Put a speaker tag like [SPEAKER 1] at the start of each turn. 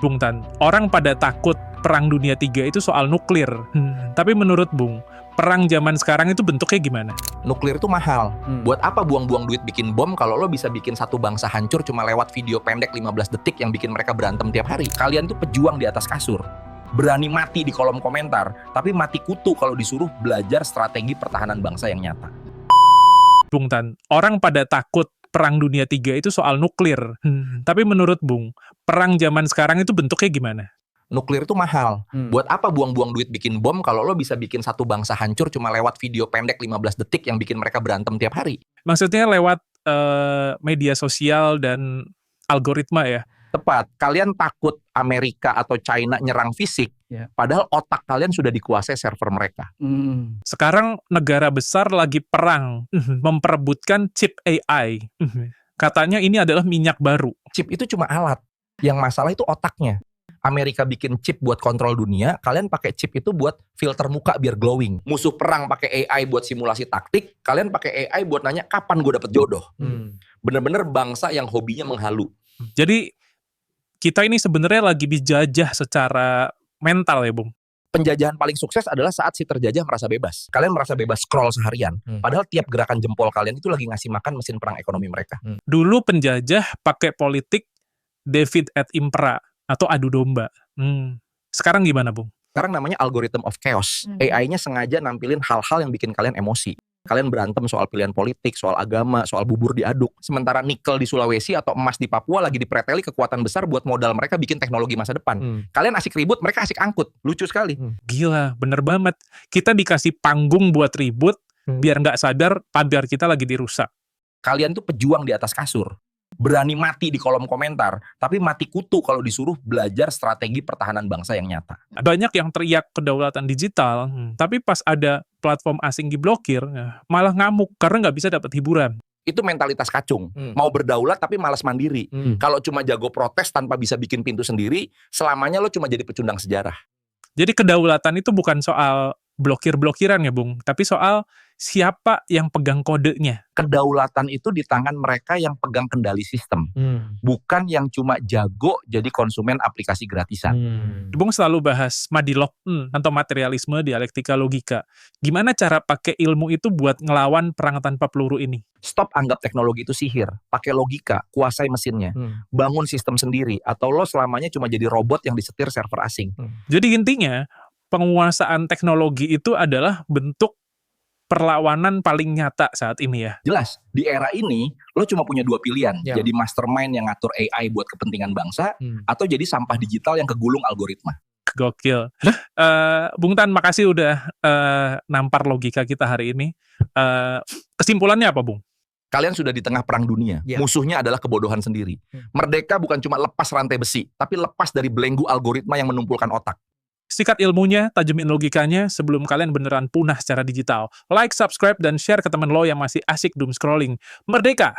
[SPEAKER 1] Bung Tan, orang pada takut perang dunia 3 itu soal nuklir. Tapi menurut Bung, perang zaman sekarang itu bentuknya gimana?
[SPEAKER 2] Nuklir itu mahal. Buat apa buang-buang duit bikin bom kalau lo bisa bikin satu bangsa hancur cuma lewat video pendek 15 detik yang bikin mereka berantem tiap hari? Kalian tuh pejuang di atas kasur. Berani mati di kolom komentar, tapi mati kutu kalau disuruh belajar strategi pertahanan bangsa yang nyata.
[SPEAKER 1] Bung Tan, orang pada takut perang dunia 3 itu soal nuklir. Tapi menurut Bung, perang zaman sekarang itu bentuknya gimana?
[SPEAKER 2] Nuklir itu mahal. Buat apa buang-buang duit bikin bom kalau lo bisa bikin satu bangsa hancur cuma lewat video pendek 15 detik yang bikin mereka berantem tiap hari?
[SPEAKER 1] Maksudnya lewat media sosial dan algoritma ya?
[SPEAKER 2] Tepat, kalian takut Amerika atau China nyerang fisik, padahal otak kalian sudah dikuasai server mereka.
[SPEAKER 1] Sekarang negara besar lagi perang, memperebutkan chip AI. Katanya ini adalah minyak baru.
[SPEAKER 2] Chip itu cuma alat, yang masalah itu otaknya. Amerika bikin chip buat kontrol dunia, kalian pakai chip itu buat filter muka biar glowing. Musuh perang pakai AI buat simulasi taktik, kalian pakai AI buat nanya kapan gue dapet jodoh. Bener-bener bangsa yang hobinya menghalu.
[SPEAKER 1] Jadi kita ini sebenarnya lagi dijajah secara mental ya, Bung?
[SPEAKER 2] Penjajahan paling sukses adalah saat si terjajah merasa bebas. Kalian merasa bebas scroll seharian. Padahal tiap gerakan jempol kalian itu lagi ngasih makan mesin perang ekonomi mereka.
[SPEAKER 1] Dulu penjajah pakai politik David et Impera atau adu domba. Sekarang gimana, Bung?
[SPEAKER 2] Sekarang namanya algorithm of chaos. AI-nya sengaja nampilin hal-hal yang bikin kalian emosi. Kalian berantem soal pilihan politik, soal agama, soal bubur diaduk. Sementara nikel di Sulawesi atau emas di Papua lagi dipreteli kekuatan besar buat modal mereka bikin teknologi masa depan. Kalian asik ribut, mereka asik angkut. Lucu sekali.
[SPEAKER 1] Gila, bener banget. Kita dikasih panggung buat ribut, biar nggak sadar pagar kita lagi dirusak.
[SPEAKER 2] Kalian tuh pejuang di atas kasur. Berani mati di kolom komentar, tapi mati kutu kalau disuruh belajar strategi pertahanan bangsa yang nyata.
[SPEAKER 1] Banyak yang teriak kedaulatan digital, tapi pas ada platform asing diblokir, malah ngamuk karena nggak bisa dapat hiburan.
[SPEAKER 2] Itu mentalitas kacung. Mau berdaulat tapi malas mandiri. Kalau cuma jago protes tanpa bisa bikin pintu sendiri, selamanya lo cuma jadi pecundang sejarah.
[SPEAKER 1] Jadi kedaulatan itu bukan soal blokir-blokiran ya, Bung, tapi soal siapa yang pegang kodenya.
[SPEAKER 2] Kedaulatan itu di tangan mereka yang pegang kendali sistem. Bukan yang cuma jago jadi konsumen aplikasi gratisan.
[SPEAKER 1] Bung selalu bahas madilog atau materialisme, dialektika, logika. Gimana cara pakai ilmu itu buat ngelawan perang tanpa peluru ini?
[SPEAKER 2] Stop anggap teknologi itu sihir. Pakai logika, kuasai mesinnya. Bangun sistem sendiri. Atau lo selamanya cuma jadi robot yang disetir server asing.
[SPEAKER 1] Jadi intinya, penguasaan teknologi itu adalah bentuk perlawanan paling nyata saat ini ya.
[SPEAKER 2] Jelas, di era ini lo cuma punya dua pilihan. Jadi mastermind yang ngatur AI buat kepentingan bangsa, atau jadi sampah digital yang kegulung algoritma.
[SPEAKER 1] Gokil. Bung Tan, makasih udah nampar logika kita hari ini. Kesimpulannya apa, Bung?
[SPEAKER 2] Kalian sudah di tengah perang dunia. Musuhnya adalah kebodohan sendiri. Merdeka bukan cuma lepas rantai besi, tapi lepas dari belenggu algoritma yang menumpulkan otak.
[SPEAKER 1] Sikat ilmunya, tajemin logikanya sebelum kalian beneran punah secara digital. Like, subscribe, dan share ke teman lo yang masih asik doom scrolling. Merdeka!